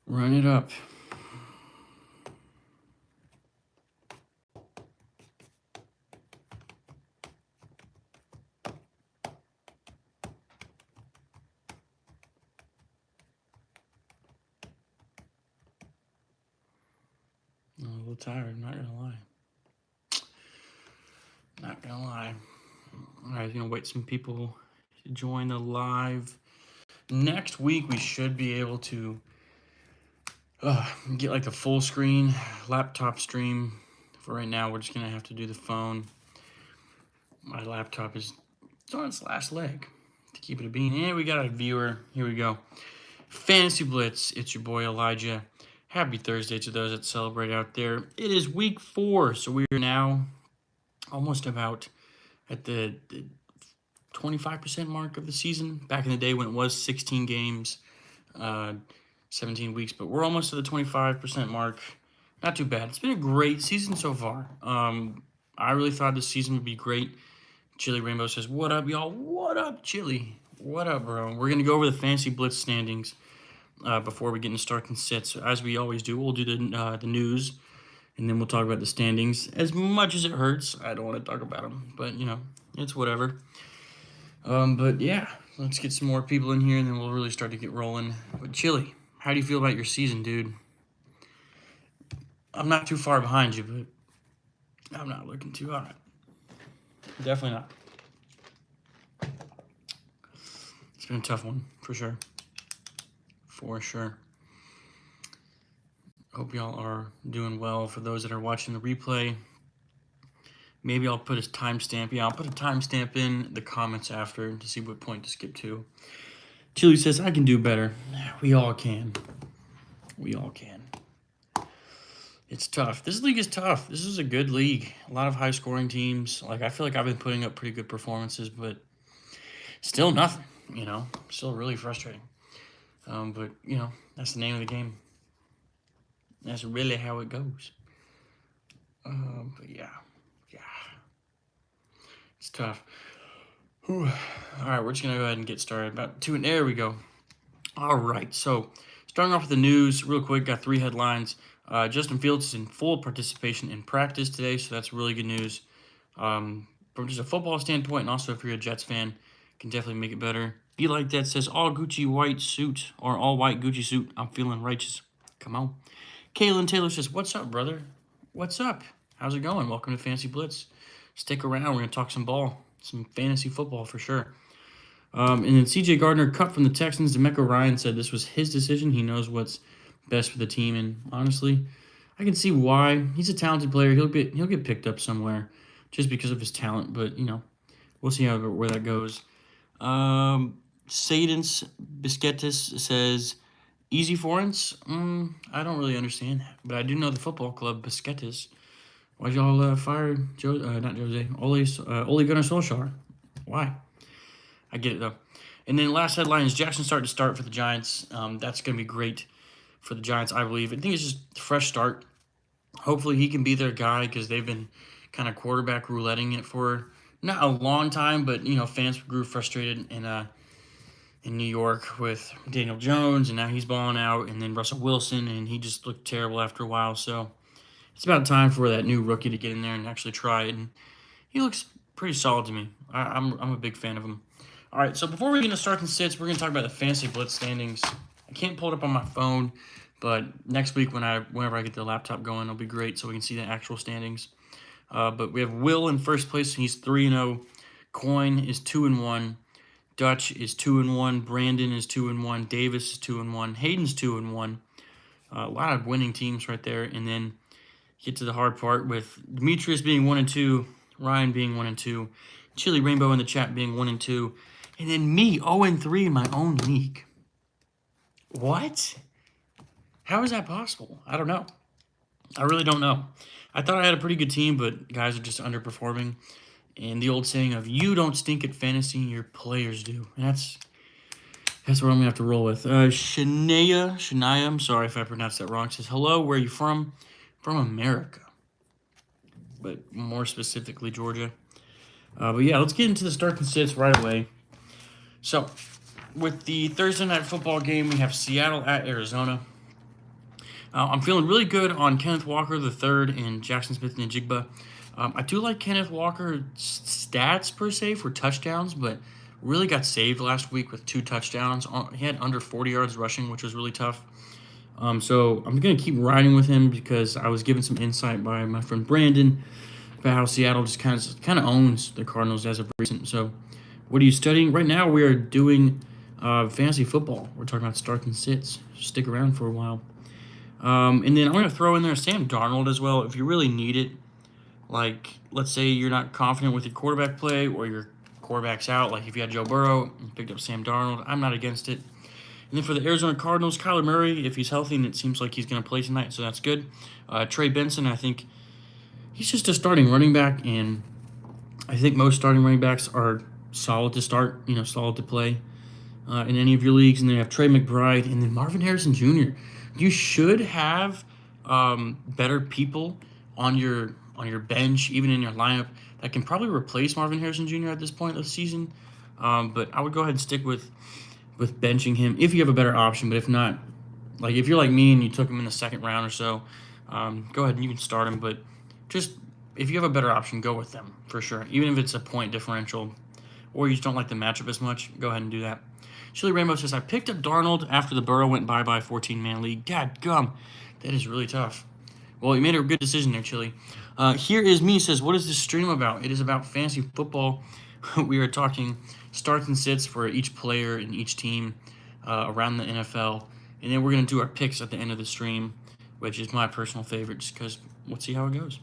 Run it up. I'm a little tired, not gonna lie. Not gonna lie. Alright, gonna wait some people to join the live. Next week we should be able to get like the full screen laptop stream. For right now, we're just gonna have to do the phone. My laptop is on its last leg to keep it a bean. And we got a viewer. Here we go. Fantasy Blitz. It's your boy Elijah. Happy Thursday to those that celebrate out there. It is week 4, so we are now almost about at the 25% mark of the season. Back in the day when it was 16 games, 17 weeks, but we're almost to the 25% mark. Not too bad. It's been a great season so far. I really thought this season would be great. Chili Rainbow says, "What up, y'all? What up, Chili? What up, bro?" We're going to go over the Fantasy Blitz standings before we get into starts and sits. So as we always do, we'll do the news, and then we'll talk about the standings. As much as it hurts, I don't want to talk about them, but, it's whatever. But, yeah, let's get some more people in here, and then we'll really start to get rolling. But, Chili, how do you feel about your season, dude? I'm not too far behind you, but I'm not looking too hot. Definitely not. It's been a tough one, for sure. For sure. Hope y'all are doing well. For those that are watching the replay, maybe I'll put a timestamp. Yeah, I'll put a timestamp in the comments after to see what point to skip to. Chili says, "I can do better." We all can. We all can. It's tough. This league is tough. This is a good league. A lot of high-scoring teams. I feel like I've been putting up pretty good performances, but still nothing, Still really frustrating. But, that's the name of the game. That's really how it goes. But, yeah. It's tough. Whew. All right, we're just going to go ahead and get started. There we go. All right, so starting off with the news real quick, got 3 headlines. Justin Fields is in full participation in practice today, so that's really good news. From just a football standpoint, and also if you're a Jets fan, can definitely make it better. Be Like That says, all Gucci white suit, or all white Gucci suit, I'm feeling righteous. Come on. Kaylin Taylor says, "What's up, brother? What's up? How's it going? Welcome to Fantasy Blitz. Stick around. We're going to talk some ball, some fantasy football for sure." And then CJ Gardner, cut from the Texans. DeMeco Ryan said this was his decision. He knows what's best for the team, and honestly, I can see why. He's a talented player. He'll get picked up somewhere just because of his talent, but we'll see where that goes. Sadens Biscuitis says, "Easy foreigns? I don't really understand that, but I do know the football club Biscuitis. Why'd y'all fire Ole Gunnar Solskjaer? Why? I get it though." And then last headline is Jackson starting to start for the Giants. That's going to be great for the Giants, I believe. I think it's just a fresh start. Hopefully he can be their guy because they've been kind of quarterback rouletting it for not a long time, but fans grew frustrated in New York with Daniel Jones, and now he's balling out, and then Russell Wilson, and he just looked terrible after a while. So it's about time for that new rookie to get in there and actually try it. And he looks pretty solid to me. I'm a big fan of him. All right, so before we get into starts and sits, we're going to talk about the Fantasy Blitz standings. I can't pull it up on my phone, but next week whenever I get the laptop going, it'll be great so we can see the actual standings. But we have Will in first place. He's 3-0. Coin is 2-1. Dutch is 2-1. Brandon is 2-1. Davis is 2-1. Hayden's 2-1. A lot of winning teams right there. And then get to the hard part with Demetrius being 1-2, Ryan being 1-2, Chili Rainbow in the chat being 1-2, and then me 0-3 in my own league. What? How is that possible? I don't know. I really don't know. I thought I had a pretty good team, but guys are just underperforming. And the old saying of, you don't stink at fantasy, your players do. And that's what I'm going to have to roll with. Shania, I'm sorry if I pronounced that wrong, says, "Hello, where are you from?" From America. But more specifically, Georgia. But yeah, let's get into the starts and sits right away. So, with the Thursday night football game, we have Seattle at Arizona. I'm feeling really good on Kenneth Walker the third and Jackson Smith and Jigba. I do like Kenneth Walker's stats per se for touchdowns, but really got saved last week with 2 touchdowns. He had under 40 yards rushing, which was really tough. So I'm going to keep riding with him because I was given some insight by my friend Brandon about how Seattle just kind of owns the Cardinals as of recent. So what are you studying? Right now we are doing fantasy football. We're talking about starts and sits. Stick around for a while. And then I'm going to throw in there Sam Darnold as well if you really need it. Like, let's say you're not confident with your quarterback play or your quarterback's out. Like, if you had Joe Burrow and picked up Sam Darnold, I'm not against it. And then for the Arizona Cardinals, Kyler Murray, if he's healthy, and it seems like he's going to play tonight, so that's good. Trey Benson, I think he's just a starting running back, and I think most starting running backs are solid to start, solid to play in any of your leagues. And then you have Trey McBride, and then Marvin Harrison Jr. You should have better people on your bench, even in your lineup, that can probably replace Marvin Harrison Jr. at this point of the season. But I would go ahead and stick with benching him if you have a better option. But if not, like if you're like me and you took him in the second round or so, go ahead and you can start him. But just if you have a better option, go with them for sure. Even if it's a point differential or you just don't like the matchup as much, go ahead and do that. Chili Rainbow says, I picked up Darnold after the Burrow went bye-bye 14-man league. God gum, that is really tough. Well, you made a good decision there, Chili. Here is me says, what is this stream about? It is about fantasy football. We are talking starts and sits for each player and each team around the NFL. And then we're going to do our picks at the end of the stream, which is my personal favorite just because we'll see how it goes.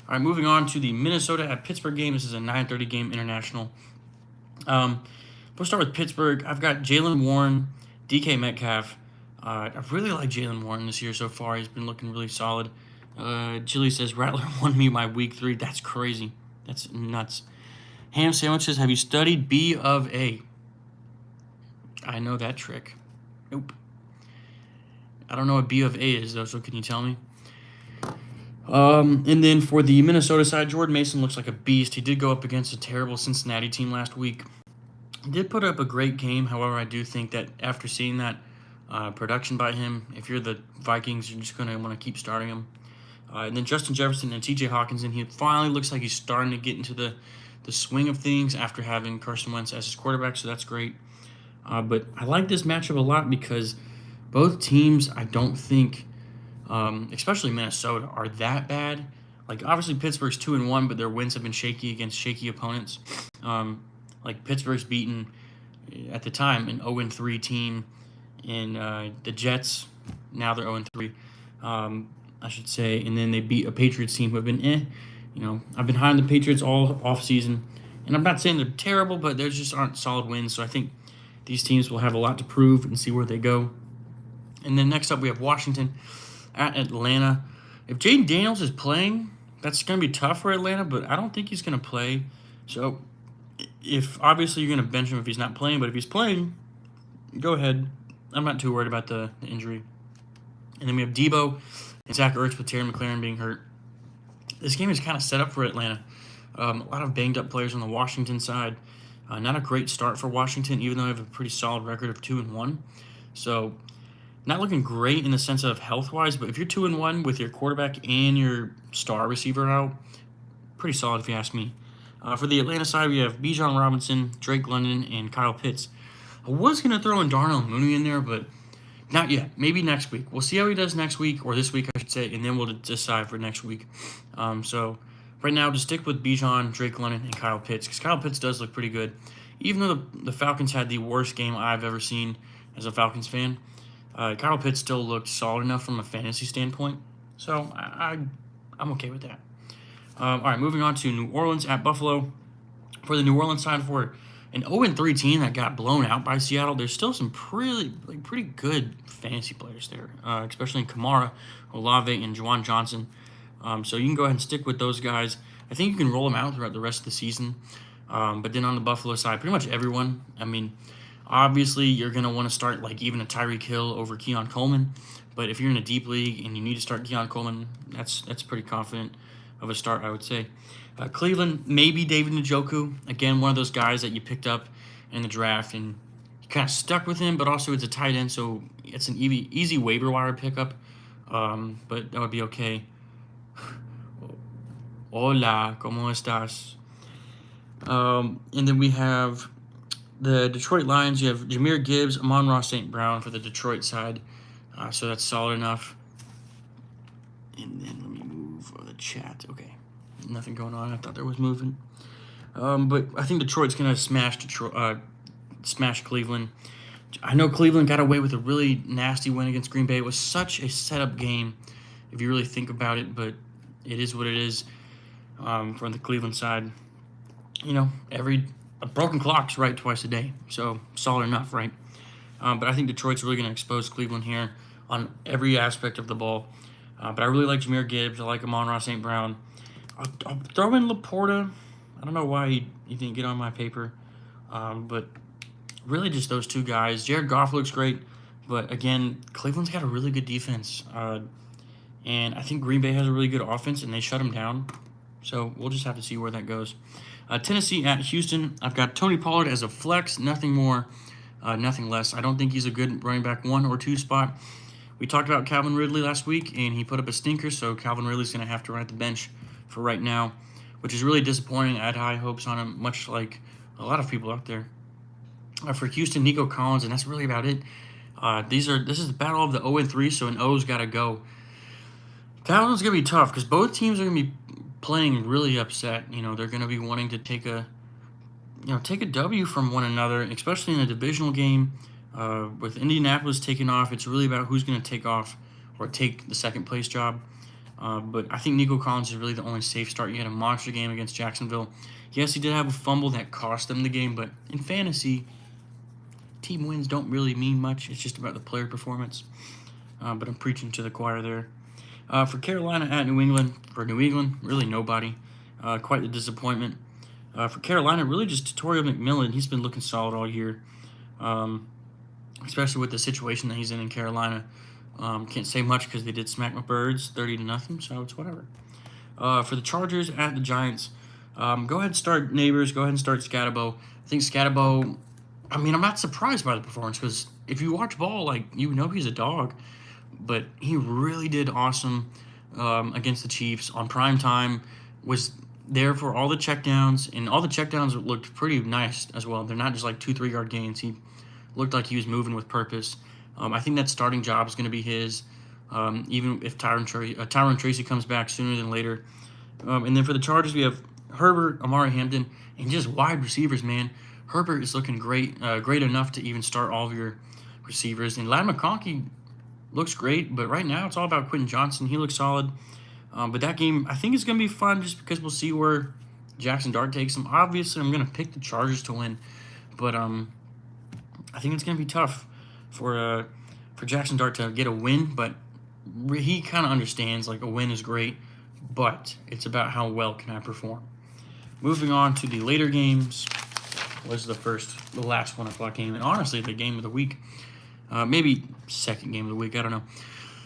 All right, moving on to the Minnesota at Pittsburgh game. This is a 9:30 game international. We'll start with Pittsburgh. I've got Jalen Warren, DK Metcalf. I really like Jalen Warren this year so far. He's been looking really solid. Chili says, Rattler won me my week 3. That's crazy. That's nuts. Ham Sandwich says, have you studied B of A? I know that trick. Nope. I don't know what B of A is, though, so can you tell me? And then for the Minnesota side, Jordan Mason looks like a beast. He did go up against a terrible Cincinnati team last week. He did put up a great game. However, I do think that after seeing that production by him, if you're the Vikings, you're just going to want to keep starting him. And then Justin Jefferson and TJ Hawkinson, he finally looks like he's starting to get into the swing of things after having Carson Wentz as his quarterback, so that's great. But I like this matchup a lot because both teams, I don't think, especially Minnesota, are that bad. Like, obviously, Pittsburgh's 2-1, but their wins have been shaky against shaky opponents. Like, Pittsburgh's beaten, at the time, an 0-3 team in the Jets. Now they're 0-3, I should say. And then they beat a Patriots team who have been I've been high on the Patriots all offseason. And I'm not saying they're terrible, but there just aren't solid wins. So I think these teams will have a lot to prove and see where they go. And then next up, we have Washington at Atlanta. If Jaden Daniels is playing, that's going to be tough for Atlanta, but I don't think he's going to play. So if obviously you're going to bench him if he's not playing, but if he's playing, go ahead. I'm not too worried about the injury. And then we have Debo and Zach Ertz with Terry McLaurin being hurt. This game is kind of set up for Atlanta. A lot of banged up players on the Washington side. Not a great start for Washington, even though they have a pretty solid record of 2-1. So not looking great in the sense of health-wise, but if you're 2-1 with your quarterback and your star receiver out, pretty solid if you ask me. For the Atlanta side, we have Bijan Robinson, Drake London, and Kyle Pitts. I was going to throw in Darnell Mooney in there, but not yet. Maybe next week. We'll see how he does next week, or this week, I should say, and then we'll decide for next week. So right now, just stick with Bijan, Drake London, and Kyle Pitts, because Kyle Pitts does look pretty good. Even though the Falcons had the worst game I've ever seen as a Falcons fan, Kyle Pitts still looked solid enough from a fantasy standpoint. So I'm okay with that. All right, moving on to New Orleans at Buffalo. For the New Orleans side, for an 0-3 team that got blown out by Seattle, there's still some pretty good fantasy players there, especially in Kamara, Olave, and Juwan Johnson. So you can go ahead and stick with those guys. I think you can roll them out throughout the rest of the season. But then on the Buffalo side, pretty much everyone. I mean, obviously you're going to want to start like even a Tyreek Hill over Keon Coleman. But if you're in a deep league and you need to start Keon Coleman, that's pretty confident of a start, I would say. Cleveland, maybe David Njoku. Again, one of those guys that you picked up in the draft and you kind of stuck with him, but also it's a tight end, so it's an easy waiver wire pickup. but that would be okay. Hola, ¿cómo estás? And then we have the Detroit Lions. You have Jahmyr Gibbs, Amon-Ra St. Brown for the Detroit side. So that's solid enough. And then let me move the chat. Okay, nothing going on. I thought there was moving. But I think Detroit's gonna smash Cleveland. I know Cleveland got away with a really nasty win against Green Bay. It was such a setup game, if you really think about it. But it is what it is. From the Cleveland side, you know, a broken clock's right twice a day, so solid enough, right? But I think Detroit's really going to expose Cleveland here on every aspect of the ball. But I really like Jahmyr Gibbs. I like Amon-Ra St. Brown. I'll throw in Laporta. I don't know why he didn't get on my paper. But really just those two guys. Jared Goff looks great. But again, Cleveland's got a really good defense. And I think Green Bay has a really good offense, and they shut them down. So we'll just have to see where that goes. Tennessee at Houston. I've got Tony Pollard as a flex. Nothing more, nothing less. I don't think he's a good running back 1 or 2 spot. We talked about Calvin Ridley last week, and he put up a stinker, so Calvin Ridley's going to have to ride the bench for right now, which is really disappointing. I had high hopes on him, much like a lot of people out there. For Houston, Nico Collins, and that's really about it. This is the battle of the 0-3, so an O's got to go. That one's going to be tough because both teams are going to be playing really upset. You know, they're going to be wanting to take a W from one another, especially in a divisional game. With Indianapolis taking off, it's really about who's going to take off or take the second place job. But I think Nico Collins is really the only safe start. You had a monster game against Jacksonville. Yes, he did have a fumble that cost them the game, but in fantasy, team wins don't really mean much. It's just about the player performance. But I'm preaching to the choir there. For Carolina at New England, really nobody. Quite the disappointment. For Carolina, really just Torrey McMillan. He's been looking solid all year, especially with the situation that he's in Carolina. Can't say much because they did smack my Birds 30-0, so it's whatever. For the Chargers at the Giants, go ahead and start Neighbors. Go ahead and start Scatabo. I think Scatabo, I'm not surprised by the performance because if you watch ball, you know he's a dog. But he really did awesome against the Chiefs on prime time, was there for all the checkdowns, and all the checkdowns looked pretty nice as well. They're not just 2-3 yard gains. He looked like he was moving with purpose. I think that starting job is going to be his, even if Tyron Tracy comes back sooner than later. And then for the Chargers, we have Herbert, Amari Hampton, and just wide receivers, man. Herbert is looking great, great enough to even start all of your receivers. And Ladd McConkey looks great, but right now it's all about Quentin Johnson. He looks solid. But that game, I think, is going to be fun just because we'll see where Jackson Dart takes him. Obviously, I'm going to pick the Chargers to win, but I think it's going to be tough for Jackson Dart to get a win, but he kind of understands, a win is great, but it's about how well can I perform. Moving on to the later games was the last 1 o'clock game, and honestly, the game of the week. Maybe second game of the week, I don't know.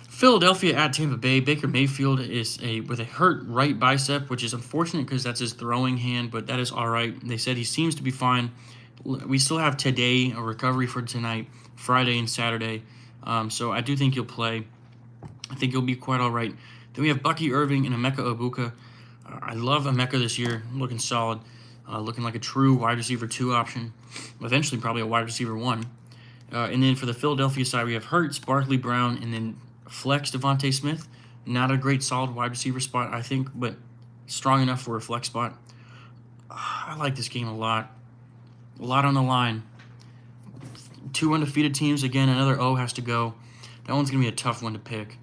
Philadelphia at Tampa Bay. Baker Mayfield is with a hurt right bicep, which is unfortunate because that's his throwing hand, but that is all right. They said he seems to be fine. We still have today, a recovery for tonight, Friday and Saturday. So I do think he'll play. I think he'll be quite all right. Then we have Bucky Irving and Emeka Egbuka. I love Emeka this year, looking solid, looking like a true wide receiver 2 option. Eventually, probably a wide receiver 1. And then for the Philadelphia side, we have Hurts, Barkley, Brown, and then flex Devontae Smith. Not a great solid wide receiver spot, I think, but strong enough for a flex spot. I like this game a lot. A lot on the line. 2 undefeated teams. Again, another O has to go. That one's going to be a tough one to pick.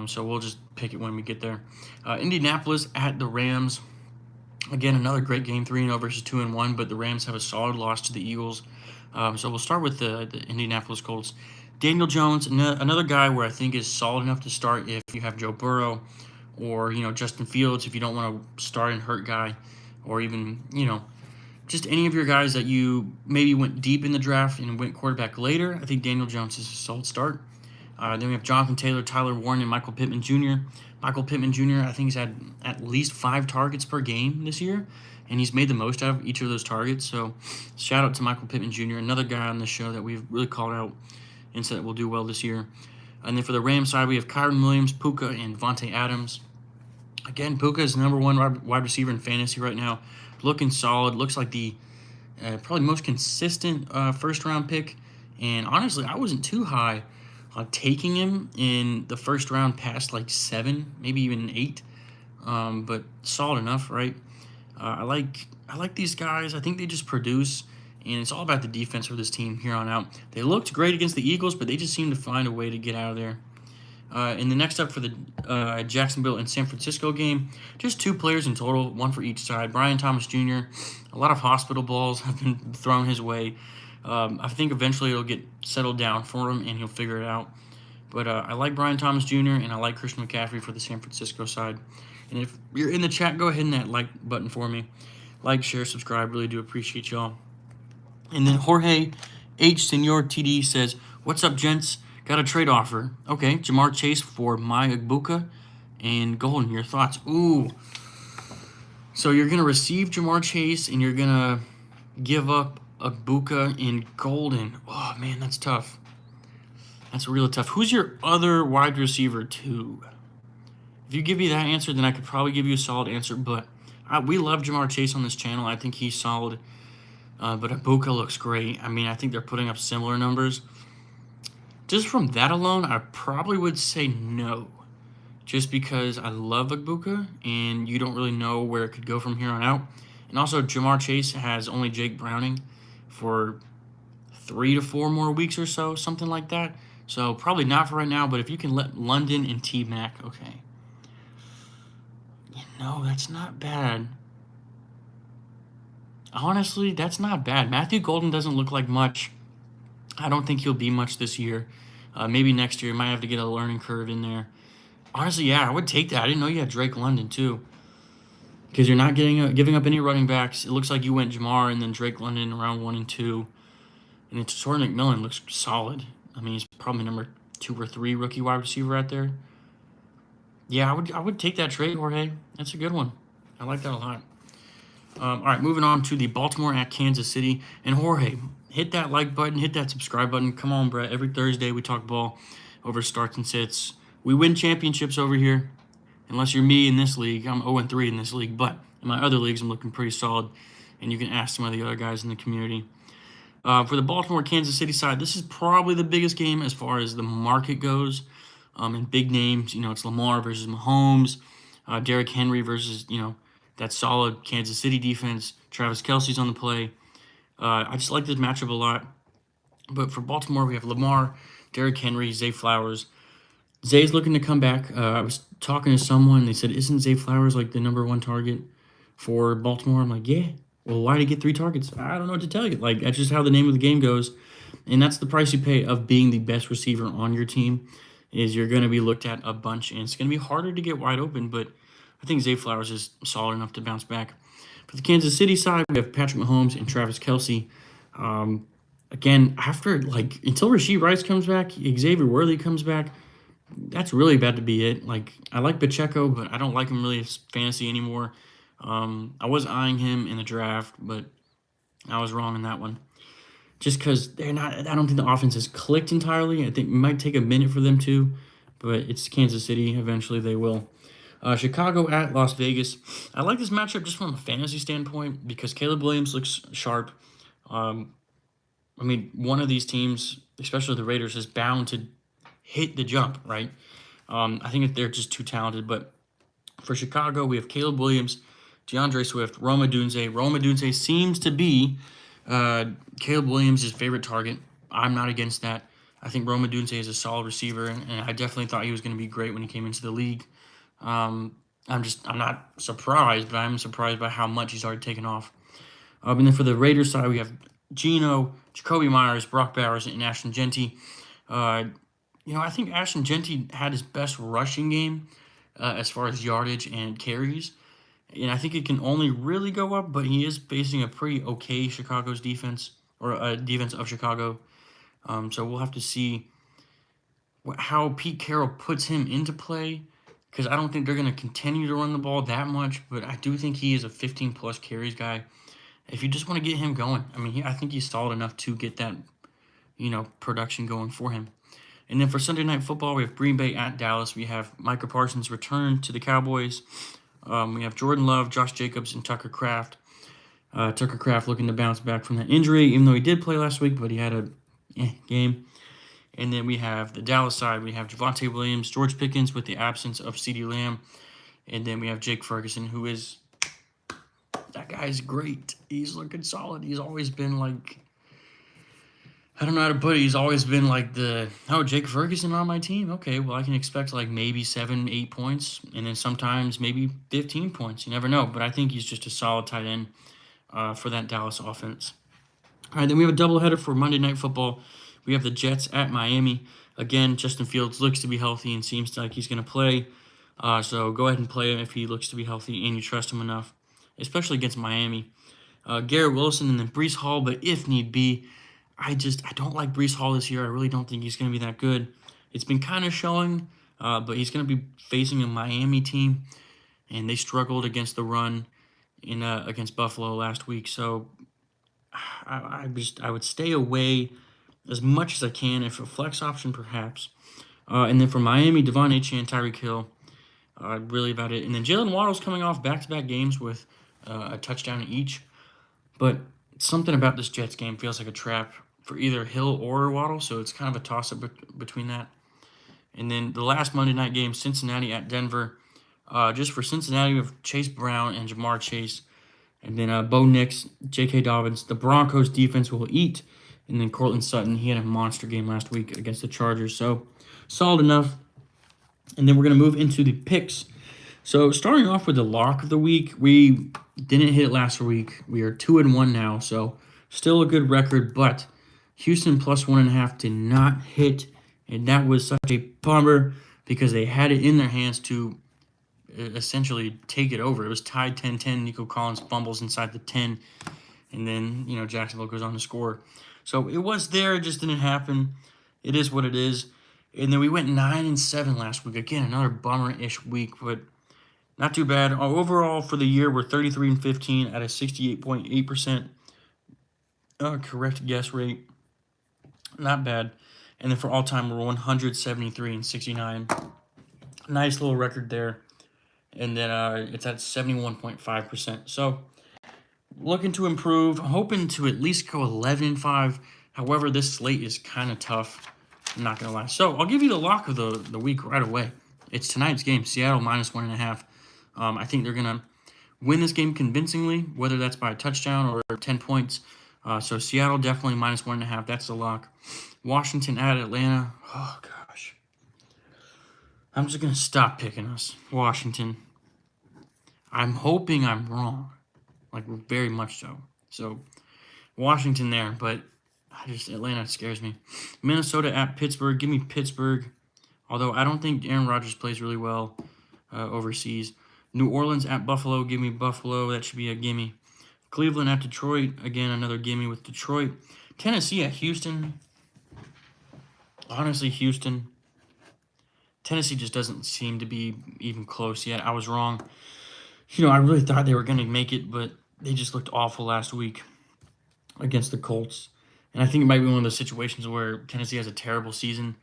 So we'll just pick it when we get there. Indianapolis at the Rams. Again, another great game, 3-0 versus 2-1, but the Rams have a solid loss to the Eagles. So we'll start with the Indianapolis Colts. Daniel Jones, another guy where I think is solid enough to start if you have Joe Burrow or, Justin Fields, if you don't want to start and hurt guy, or even, just any of your guys that you maybe went deep in the draft and went quarterback later. I think Daniel Jones is a solid start. Then we have Jonathan Taylor, Tyler Warren, and Michael Pittman Jr. Michael Pittman Jr., I think he's had at least 5 targets per game this year, and he's made the most out of each of those targets. So shout out to Michael Pittman Jr., another guy on the show that we've really called out and said will do well this year. And then for the Rams side, we have Kyron Williams, Puka, and Vontae Adams. Again, Puka is the number one wide receiver in fantasy right now. Looking solid. Looks like the probably most consistent first-round pick. And honestly, I wasn't too high on taking him in the first round past like 7, maybe even 8. But solid enough, right? I like these guys. I think they just produce, and it's all about the defense for this team here on out. They looked great against the Eagles, but they just seem to find a way to get out of there. And the next up for the Jacksonville and San Francisco game, just 2 players in total, 1 for each side. Brian Thomas Jr., a lot of hospital balls have been thrown his way. I think eventually it'll get settled down for him, and he'll figure it out. But I like Brian Thomas Jr., and I like Christian McCaffrey for the San Francisco side. And if you're in the chat, go ahead and that like button for me. Like, share, subscribe. Really do appreciate y'all. And then Jorge H. Senor TD says, "What's up, gents? Got a trade offer. Okay, Jamar Chase for my Agbuka and Golden. Your thoughts?" Ooh. So you're going to receive Jamar Chase, and you're going to give up Agbuka and Golden. Oh, man, that's tough. That's really tough. Who's your other wide receiver, too? If you give me that answer, then I could probably give you a solid answer. But we love Jamar Chase on this channel. I think he's solid. But Agbuka looks great. I mean, I think they're putting up similar numbers. Just from that alone, I probably would say no. Just because I love Agbuka, and you don't really know where it could go from here on out. And also, Jamar Chase has only Jake Browning for 3 to 4 more weeks or so, something like that. So probably not for right now, but if you can let London and T-Mac, okay. No, that's not bad. Honestly, that's not bad. Matthew Golden doesn't look like much. I don't think he'll be much this year. Maybe next year. Might have to get a learning curve in there. Honestly, yeah, I would take that. I didn't know you had Drake London, too. Because you're not giving up any running backs. It looks like you went Jamar and then Drake London in round 1 and 2. And it's Jordan McMillan looks solid. I mean, he's probably number 2 or 3 rookie wide receiver out there. Yeah, I would take that trade, Jorge. That's a good one. I like that a lot. All right, moving on to the Baltimore at Kansas City. And Jorge, hit that like button, hit that subscribe button. Come on, Brett. Every Thursday we talk ball over starts and sits. We win championships over here. Unless you're me in this league. I'm 0-3 in this league. But in my other leagues, I'm looking pretty solid. And you can ask some of the other guys in the community. For the Baltimore-Kansas City side, this is probably the biggest game as far as the market goes. And big names, it's Lamar versus Mahomes. Derrick Henry versus, that solid Kansas City defense. Travis Kelce's on the play. I just like this matchup a lot. But for Baltimore, we have Lamar, Derrick Henry, Zay Flowers. Zay's looking to come back. I was talking to someone. They said, isn't Zay Flowers like the number 1 target for Baltimore? I'm like, yeah. Well, why did he get 3 targets? I don't know what to tell you. Like, that's just how the name of the game goes. And that's the price you pay of being the best receiver on your team, is you're going to be looked at a bunch. And it's going to be harder to get wide open, but I think Zay Flowers is solid enough to bounce back. For the Kansas City side, we have Patrick Mahomes and Travis Kelce. Again, until Rashee Rice comes back, Xavier Worthy comes back, that's really bad to be it. Like, I like Pacheco, but I don't like him really as fantasy anymore. I was eyeing him in the draft, but I was wrong in that one. Just because I don't think the offense has clicked entirely. I think it might take a minute for them to, but it's Kansas City. Eventually they will. Chicago at Las Vegas. I like this matchup just from a fantasy standpoint because Caleb Williams looks sharp. One of these teams, especially the Raiders, is bound to hit the jump, right? I think that they're just too talented. But for Chicago, we have Caleb Williams, DeAndre Swift, Rome Odunze. Rome Odunze seems to be Caleb Williams' favorite target. I'm not against that. I think Rome Odunze is a solid receiver, and I definitely thought he was going to be great when he came into the league. I'm not surprised, but I'm surprised by how much he's already taken off. And then for the Raiders side, we have Geno, Jacoby Myers, Brock Bowers, and Ashton Genty. I think Ashton Genty had his best rushing game as far as yardage and carries. And I think it can only really go up, but he is facing a pretty okay Chicago's defense, or a defense of Chicago. So we'll have to see how Pete Carroll puts him into play, because I don't think they're going to continue to run the ball that much, but I do think he is a 15-plus carries guy. If you just want to get him going, I think he's solid enough to get that, production going for him. And then for Sunday Night Football, we have Green Bay at Dallas. We have Micah Parsons return to the Cowboys. We have Jordan Love, Josh Jacobs, and Tucker Kraft. Tucker Kraft looking to bounce back from that injury, even though he did play last week, but he had a game. And then we have the Dallas side. We have Javonte Williams, George Pickens with the absence of CeeDee Lamb. And then we have Jake Ferguson, who is – that guy's great. He's looking solid. He's always been like – I don't know how to put it. He's always been like Jake Ferguson on my team? Okay, well, I can expect like maybe 7, 8 points, and then sometimes maybe 15 points. You never know, but I think he's just a solid tight end for that Dallas offense. All right, then we have a doubleheader for Monday Night Football. We have the Jets at Miami. Again, Justin Fields looks to be healthy and seems like he's going to play. So go ahead and play him if he looks to be healthy and you trust him enough, especially against Miami. Garrett Wilson and then Breece Hall, but if need be, I don't like Breece Hall this year. I really don't think he's going to be that good. It's been kind of showing, but he's going to be facing a Miami team, and they struggled against the run against Buffalo last week. So I would stay away as much as I can, if a flex option perhaps. And then for Miami, Devon Achane, Tyreek Hill, really about it. And then Jalen Waddle's coming off back-to-back games with a touchdown each, but something about this Jets game feels like a trap for either Hill or Waddle, so it's kind of a toss-up between that. And then the last Monday night game, Cincinnati at Denver. Just for Cincinnati, we have Chase Brown and Jamar Chase. And then Bo Nix, J.K. Dobbins. The Broncos defense will eat. And then Cortland Sutton, he had a monster game last week against the Chargers, so solid enough. And then we're going to move into the picks. So starting off with the lock of the week, we didn't hit it last week. We are 2-1 now, so still a good record, but Houston plus 1.5 did not hit, and that was such a bummer because they had it in their hands to essentially take it over. It was tied 10-10. Nico Collins fumbles inside the 10, and then Jacksonville goes on to score. So it was there, it just didn't happen. It is what it is. And then we went 9-7 last week. Again, another bummer-ish week, but not too bad. Overall for the year, we're 33-15 at a 68.8% correct guess rate. Not bad. And then for all time, we're 173-69. Nice little record there. And then it's at 71.5%. So looking to improve, hoping to at least go 11-5. However, this slate is kind of tough. I'm not going to lie. So I'll give you the lock of the week right away. It's tonight's game, Seattle minus 1.5. I think they're going to win this game convincingly, whether that's by a touchdown or 10 points. So Seattle definitely minus 1.5. That's the lock. Washington at Atlanta. Oh, gosh. I'm just going to stop picking us. Washington. I'm hoping I'm wrong. Like, very much so. So, Washington there, but Atlanta scares me. Minnesota at Pittsburgh. Give me Pittsburgh. Although I don't think Aaron Rodgers plays really well overseas. New Orleans at Buffalo. Give me Buffalo. That should be a gimme. Cleveland at Detroit. Again, another gimme with Detroit. Tennessee at Houston. Honestly, Houston. Tennessee just doesn't seem to be even close yet. I was wrong. I really thought they were going to make it, but they just looked awful last week against the Colts. And I think it might be one of those situations where Tennessee has a terrible season,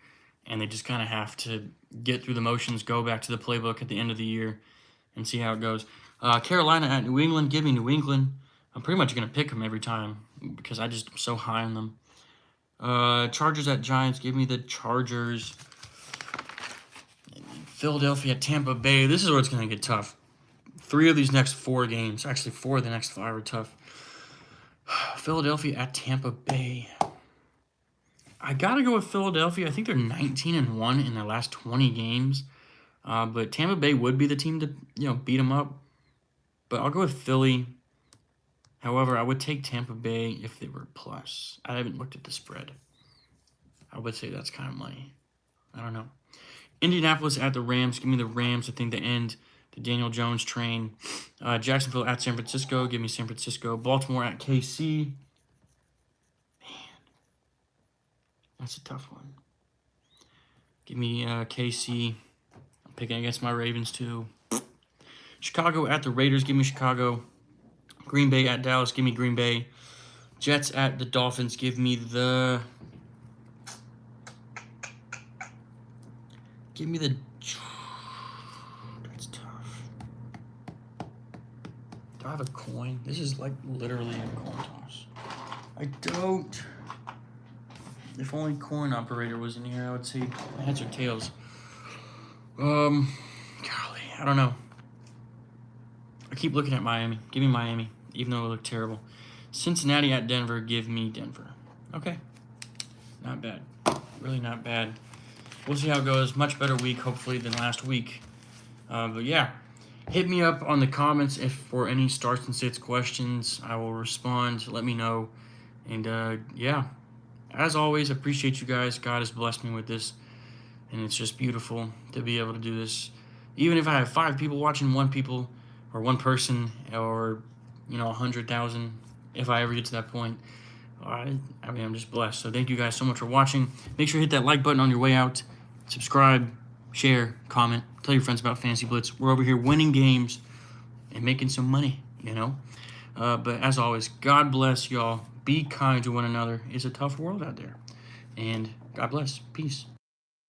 and they just kind of have to get through the motions, go back to the playbook at the end of the year, and see how it goes. Carolina at New England. Give me New England. I'm pretty much going to pick them every time because I just am so high on them. Chargers at Giants. Give me the Chargers. Philadelphia at Tampa Bay. This is where it's going to get tough. 3 of these next 4 games. Actually, 4 of the next 5 are tough. Philadelphia at Tampa Bay. I got to go with Philadelphia. I think they're 19-1 in their last 20 games. But Tampa Bay would be the team to, beat them up. But I'll go with Philly. However, I would take Tampa Bay if they were plus. I haven't looked at the spread. I would say that's kind of money. I don't know. Indianapolis at the Rams. Give me the Rams. I think the end. The Daniel Jones train. Jacksonville at San Francisco. Give me San Francisco. Baltimore at KC. Man. That's a tough one. Give me KC. I'm picking against my Ravens too. Chicago at the Raiders. Give me Chicago. Green Bay at Dallas. Give me Green Bay. Jets at the Dolphins. Give me the Give me the... That's tough. Do I have a coin? This is like literally a coin toss. I don't. If only coin operator was in here, I would say heads or tails. Golly, I don't know. I keep looking at Miami. Give me Miami, even though it looked terrible. Cincinnati at Denver. Give me Denver. Okay. Not bad. Really not bad. We'll see how it goes. Much better week, hopefully, than last week. But yeah, hit me up on the comments if for any starts and sits questions. I will respond. Let me know. And yeah, as always, appreciate you guys. God has blessed me with this, and it's just beautiful to be able to do this. Even if I have 5 people watching, one person, or 100,000, if I ever get to that point. I mean, I'm just blessed. So thank you guys so much for watching. Make sure to hit that like button on your way out. Subscribe, share, comment. Tell your friends about Fantasy Blitz. We're over here winning games and making some money, But as always, God bless y'all. Be kind to one another. It's a tough world out there. And God bless. Peace.